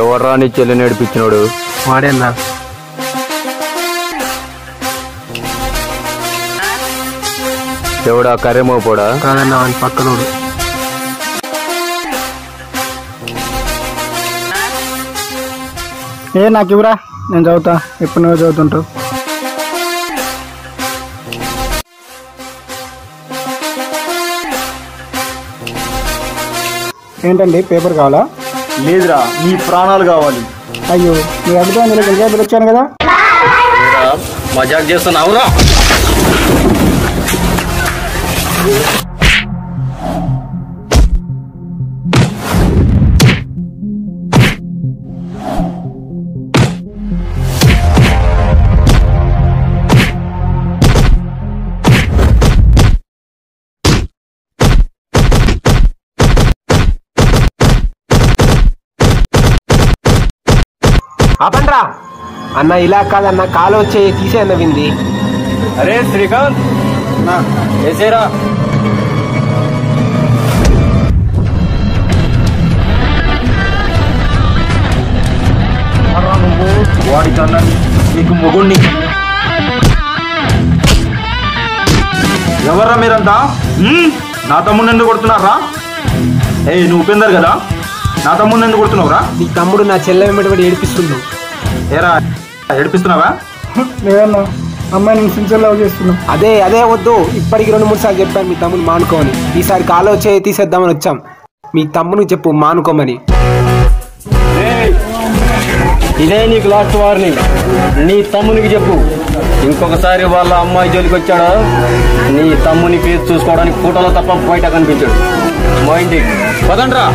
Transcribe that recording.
ఎవర్రా నీ చెల్లి నడిపించినోడు? వాడేనా? ఎవడా? కర్రెమోపోడా? కాదన్నా, వాడి పక్కనోడు. నాకు ఇవ్వరా, నేను చదువుతా. ఎప్పుడు నువ్వు చదువుతుంటావు? ఏంటండి, పేపర్ కావాలా? లేదురా, నీ ప్రాణాలు కావాలి. అయ్యో, మీ అడ్డుతో గంజాయి వచ్చాను కదా. మజాక్ చేస్తున్నావురా? ఆపండ్రా అన్న, ఇలా కాదన్న, కాలు వచ్చే తీసే అన్న వింది. అరే శ్రీకాంత్, వేసేరా. వాడి కన్నా నీకు మొగుణ్ణి. ఎవర్రా మీరంతా? నా తమ్ముడిని ఎందుకు కొడుతున్నారా? నువ్వు ఉపేందర్ కదా, నా తమ్ముడిని ఎందుకు కొడుతున్నావురా? నీ తమ్ముడు నా చెల్లె వెంబడి ఏడిపిస్తున్నావు. ఏరా, ఏడిపిస్తున్నావా? లేదన్నా, అమ్మాయి నేను సిన్సియర్ లవ్ చేస్తున్నా. అదే వద్దు. ఇప్పటికి 2-3 సార్లు చెప్పాను మీ తమ్ముడు మానుకోమని. ఈసారి కాలు వచ్చే తీసేద్దామని వచ్చాం. మీ తమ్మునికి చెప్పు మానుకోమని. ఇదే నీకు లాస్ట్ వార్నింగ్. నీ తమ్మునికి చెప్పు, ఇంకొకసారి వాళ్ళ అమ్మాయి జోలికి వచ్చాడో నీ తమ్ముని ఫేస్ చూసుకోవడానికి ఫోటోలో తప్ప బయట కనిపించాడు. మా ఇంటికి పదండ్రా.